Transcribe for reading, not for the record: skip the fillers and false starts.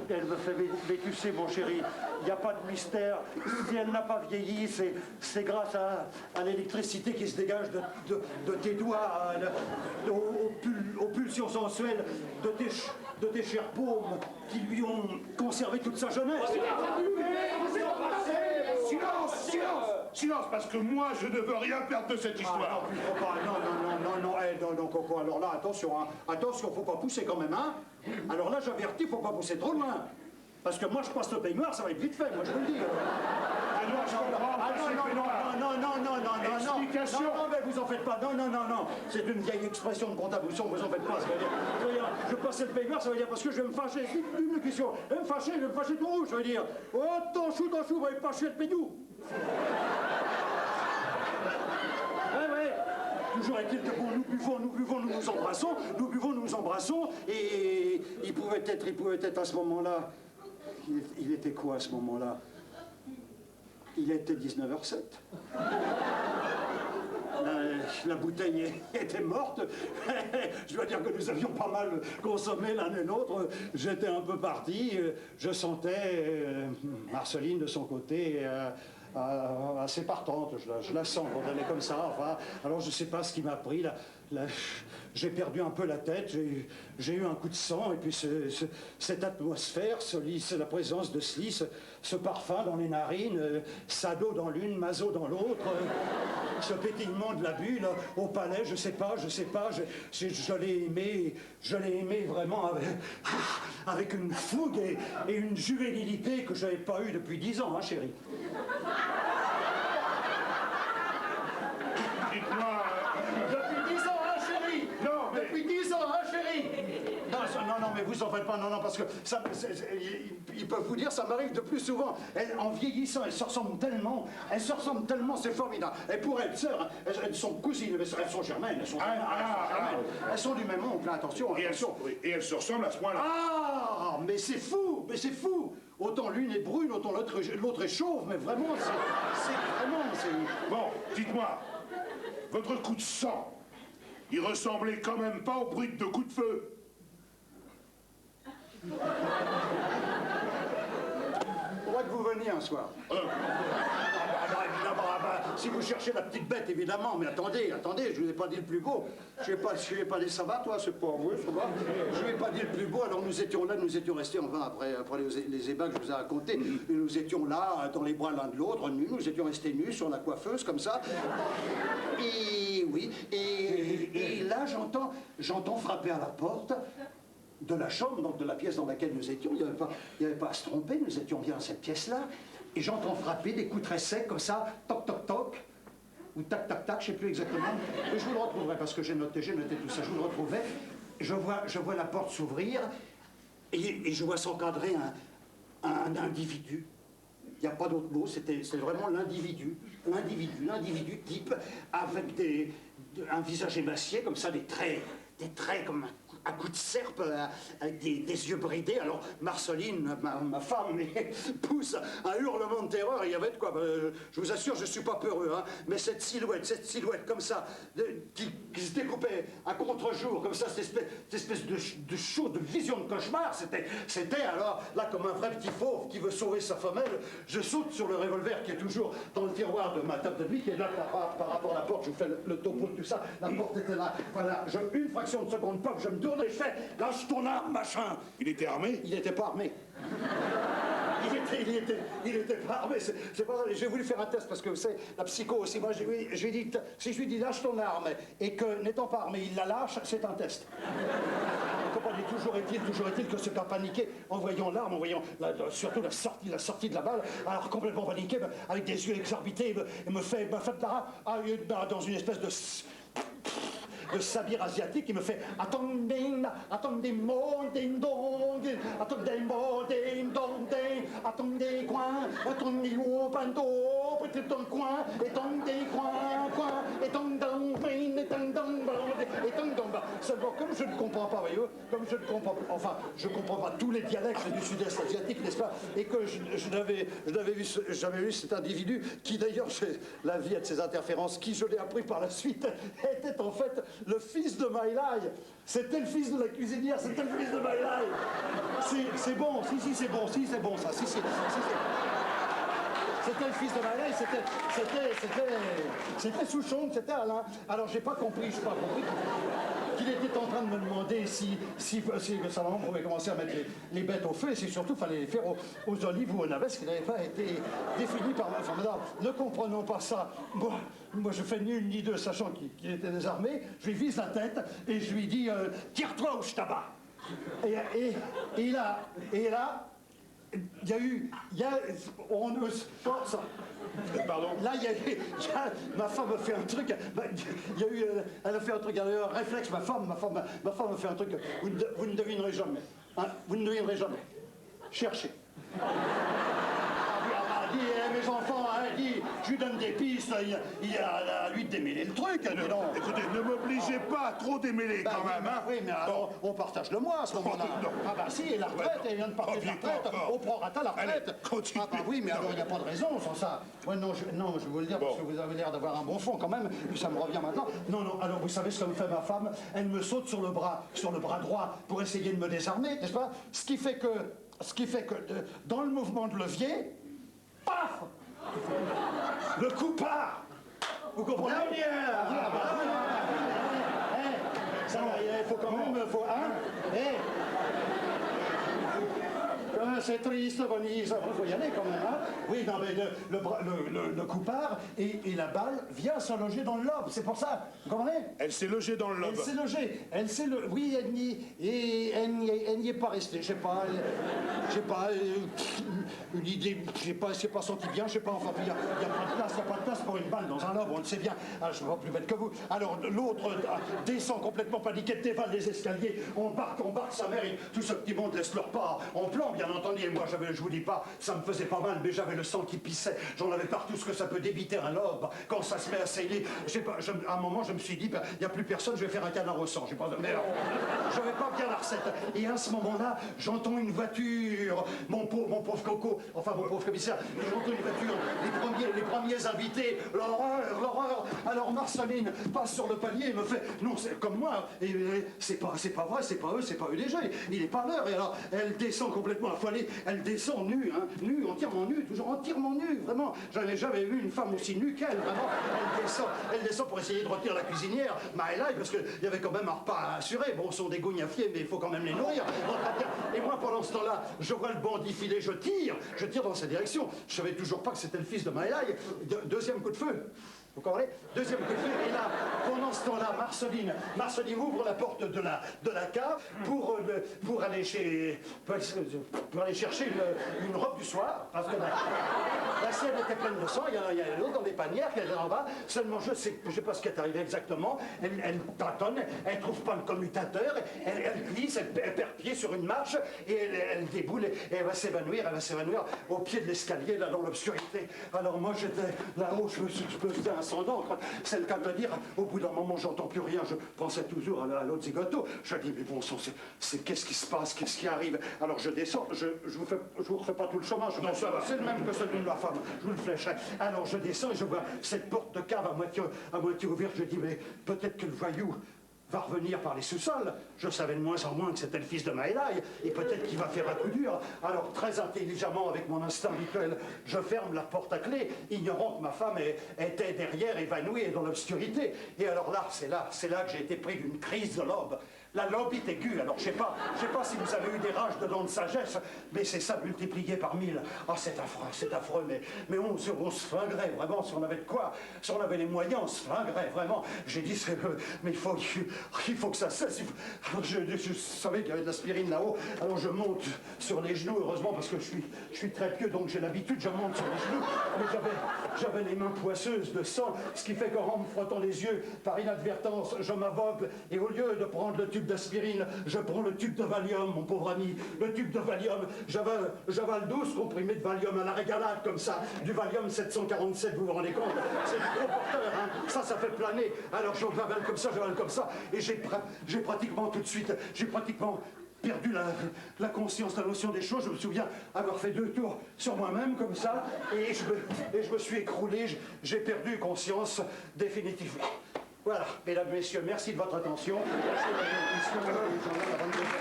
Elle me fait, mais tu sais, mon chéri, il n'y a pas de mystère. Si elle n'a pas vieilli, c'est grâce à l'électricité qui se dégage de tes doigts, aux pulsions sensuelles de tes chères paumes qui lui ont conservé toute sa jeunesse. Silence, silence, silence, parce que moi, je ne veux rien perdre de cette histoire. Non, Coco, alors là, attention, hein. Attention, faut pas pousser quand même, hein. Alors là, j'avertis, faut pas pousser trop loin. Parce que moi, je passe le peignoir, ça va être vite fait, moi, je vous le dis. Explication. Non, mais vous en faites pas. Non. C'est une vieille expression de contaboution, vous en faites pas. Ça veut dire, je passe le peignoir, ça veut dire parce que je vais me fâcher. Une question. Je vais me fâcher tout rouge, ça veut dire. Oh, ton chou, vous n'avez pas chier le peignou. Ouais. Toujours est-il que bon, nous nous embrassons, et il pouvait être à ce moment-là. Il était quoi à ce moment-là? Il était 19h07. La bouteille était morte. Je dois dire que nous avions pas mal consommé l'un et l'autre. J'étais un peu parti. Je sentais Marceline de son côté assez partante. Je la sens quand elle est comme ça. Enfin, alors je sais pas ce qui m'a pris. J'ai perdu un peu la tête. J'ai eu un coup de sang. Et puis cette atmosphère, la présence de ce lit, ce parfum dans les narines, Sado dans l'une, Mazo dans l'autre, ce pétillement de la bulle au palais, je sais pas, je l'ai aimé vraiment avec une fougue et une juvénilité que j'avais pas eue depuis 10 ans, hein, chérie. Dites-moi... Depuis 10 ans, hein, chérie. Non, mais... Depuis 10 ans, hein, chérie. Non, mais vous en faites pas, non, parce que ils peuvent vous dire, ça m'arrive de plus souvent. En vieillissant, elles se ressemblent tellement, c'est formidable. Et pour elles, sœurs, elles sont cousines, elles sont germaines, elles sont du même oncle, attention. Et elles se ressemblent à ce point-là. Ah, mais c'est fou. Autant l'une est brune, autant l'autre est chauve, mais vraiment, c'est... Bon, dites-moi, votre coup de sang, il ressemblait quand même pas au bruit de coups de feu. Faudrait que vous veniez un soir. Si vous cherchez la petite bête, évidemment, mais attendez, je vous ai pas dit le plus beau. Je lui ai pas dit ça va, toi, c'est pas vrai, ça va. Je lui ai pas dit le plus beau, alors nous étions restés, enfin, après les ébats que je vous ai racontés, nous étions là, dans les bras l'un de l'autre, nus, nous étions restés nus sur la coiffeuse, comme ça. Et oui, et là, j'entends frapper à la porte de la chambre, donc de la pièce dans laquelle nous étions. Il n'y avait pas à se tromper, nous étions bien dans cette pièce-là. Et j'entends frapper des coups très secs, comme ça, toc, toc, toc, ou tac, tac, tac, je ne sais plus exactement. Et je vous le retrouverai, parce que j'ai noté tout ça, je vous le retrouverai. Je vois la porte s'ouvrir, et je vois s'encadrer un individu. Il n'y a pas d'autre mot, c'est vraiment l'individu type, avec un visage émacié, comme ça, des traits comme un coup de serpe, avec des yeux bridés. Alors Marceline, ma femme, pousse un hurlement de terreur. Il y avait de quoi, je vous assure, je ne suis pas peureux, hein, mais cette silhouette comme ça, qui se découpait à contre-jour, comme ça, cette espèce de show, de vision de cauchemar, c'était alors, là, comme un vrai petit fauve qui veut sauver sa femelle, je saute sur le revolver qui est toujours dans le tiroir de ma table de nuit, qui est là par rapport à la porte. Je vous fais le topo de tout ça. La porte était là. Voilà, une fraction de seconde, pas que je me tourne et je fais, lâche ton arme, machin. Il était armé? Il n'était pas armé. Il était pas armé. C'est pas ça. J'ai voulu faire un test parce que vous savez, la psycho aussi. Moi, je lui ai dit, si je lui dis lâche ton arme et que n'étant pas armé, il la lâche, c'est un test. Vous comprenez, toujours est-il que ce gars paniqué en voyant l'arme, en voyant surtout la sortie de la balle, alors complètement paniqué, avec des yeux exorbités, il me fait dans une espèce de sabir asiatique, il me fait attendez, mon ding dong, attendez coin, attendez au panto, petit coin, attendez coin, et Et donc, bah, seulement, comme je ne comprends pas, voyez-vous, comme je ne comprends pas, enfin, je ne comprends pas tous les dialectes du sud-est asiatique, n'est-ce pas, et que j'avais vu cet individu qui, d'ailleurs, la vie a de ses interférences, qui, je l'ai appris par la suite, était en fait le fils de My Lai. C'était le fils de la cuisinière, c'était le fils de My Lai. C'est bon, si, c'est bon, si, c'est bon, ça, si. C'était le fils de My Lai, c'était Souchon, c'était Alain. Alors, j'ai pas compris qu'il était en train de me demander si sa maman pouvait commencer à mettre les bêtes au feu, et si surtout fallait les faire aux olives ou aux navets, ce qui n'avait pas été défini par ma femme. Alors, ne comprenant pas ça, moi je fais ni une ni deux, sachant qu'il était désarmé, je lui vise la tête et je lui dis tire-toi ou je t'abats. Et là, Pardon. Là, ma femme a fait un truc. Elle a fait un truc. Elle a eu un réflexe. Ma femme a fait un truc. Vous ne devinerez jamais. Hein, vous ne devinerez jamais. Cherchez. Dit, mes enfants, je lui donne des pistes, il a à lui de démêler le truc. Écoutez, ne m'obligez pas à trop démêler quand même. Hein. Oui, mais alors, on partage le mois à ce moment-là. Ah bah si, et la retraite, elle vient de partir de la retraite, on prorata la retraite. Allez, ah bah oui, mais alors il n'y a pas de raison sans ça. Ouais, non, je vais vous le dire parce que vous avez l'air d'avoir un bon fond quand même, puis ça me revient maintenant. Non, alors vous savez ce que me fait ma femme? Elle me saute sur le bras droit pour essayer de me désarmer, n'est-ce pas? Ce qui fait que dans le mouvement de levier, paf! Le coup part! Vous comprenez? Ça, il faut quand même, c'est triste, Venise, il faut y aller quand même, hein? Oui, non, mais le coup part et la balle vient se loger dans le lobe, c'est pour ça, vous comprenez? Elle s'est logée dans le lobe. Oui, elle n'y est pas restée, je sais pas, une idée, c'est pas senti bien, je sais pas, enfin, il n'y a pas de place pour une balle dans un lobe, on le sait bien. Ah, je suis pas plus bête que vous. Alors, l'autre descend complètement paniqué, dévale les escaliers, on barque sa mère, et tout ce petit monde laisse leur part en plan, bien entendu, et moi, je vous dis pas, ça me faisait pas mal, mais j'avais le sang qui pissait, j'en avais partout ce que ça peut débiter un lobe, quand ça se met à saigner, à un moment, je me suis dit, il n'y a plus personne, je vais faire un canard au sang, j'ai pas de merde, je vais pas bien la recette, et à ce moment-là, j'entends une voiture, mon pauvre coco, enfin mon pauvre commissaire, j'entends une voiture, les premiers invités, l'horreur, alors Marceline passe sur le palier et me fait, non, c'est comme moi, et c'est pas vrai, c'est pas eux déjà, il est pas l'heure, et alors, elle descend complètement affolée, elle descend nue, hein, nue, entièrement nue, toujours entièrement nue, vraiment, j'avais jamais vu une femme aussi nue qu'elle, vraiment, elle descend pour essayer de retenir la cuisinière, My Lai, parce qu'il y avait quand même un repas à assurer, bon, ce sont des gougnafiers, mais il faut quand même les nourrir, et moi, pendant ce temps-là, je vois le bandit filer, je tire dans sa direction, je savais toujours pas que c'était le fils de My Lai, deuxième coup de feu. Vous comprenez? Deuxième coup de feu, et là, pendant ce temps-là, Marceline ouvre la porte de la cave pour aller chercher une robe du soir, parce que la sienne était pleine de sang, il y en a l'autre dans des panières, elle est en bas, seulement je sais pas ce qui est arrivé exactement, elle tâtonne, elle trouve pas le commutateur, elle glisse, elle perd pied sur une marche, et elle déboule, et elle va s'évanouir au pied de l'escalier, là, dans l'obscurité. Alors moi, j'étais là-haut, je me faisais un sang d'encre, c'est le cas de le dire, au bout d'un moment, j'entends plus rien, je pensais toujours à l'autre zigoto, je dis, mais bon sang, qu'est-ce qui se passe, qu'est-ce qui arrive? Alors je descends, je vous refais pas tout le chemin, c'est le même que celui de ma femme, je vous le flécherai. Alors je descends et je vois cette porte de cave à moitié ouverte, je dis, mais peut-être que le voyou va revenir par les sous-sols. Je savais de moins en moins que c'était le fils de My Lai, et peut-être qu'il va faire un coup dur. Alors, très intelligemment, avec mon instinct habituel, je ferme la porte à clé, ignorant que ma femme était derrière, évanouie et dans l'obscurité. Et alors là, c'est là que j'ai été pris d'une crise de lobe. La lobite aiguë, alors je sais pas si vous avez eu des rages de dents de sagesse, mais c'est ça multiplié par 1000. Ah, c'est affreux, mais on se flinguerait, vraiment, si on avait de quoi, si on avait les moyens, on se flinguerait, vraiment. J'ai dit, mais il faut que ça cesse. Alors je savais qu'il y avait de l'aspirine là-haut, alors je monte sur les genoux, heureusement, parce que je suis très pieux, donc j'ai l'habitude, je monte sur les genoux, mais j'avais les mains poisseuses de sang, ce qui fait qu'en me frottant les yeux, par inadvertance, je m'aveugle, et au lieu de prendre le tube tube d'aspirine, je prends le tube de Valium, mon pauvre ami, le tube de Valium, j'avale 12 comprimés de Valium à la régalade, comme ça, du Valium 747, vous vous rendez compte? C'est du gros porteur, hein, ça fait planer. Alors j'avale comme ça, et j'ai pratiquement tout de suite, perdu la conscience, la notion des choses. Je me souviens avoir fait 2 tours sur moi-même comme ça, et je me suis écroulé, j'ai perdu conscience définitivement. Voilà, mesdames, messieurs, merci de votre attention. Merci de votre attention.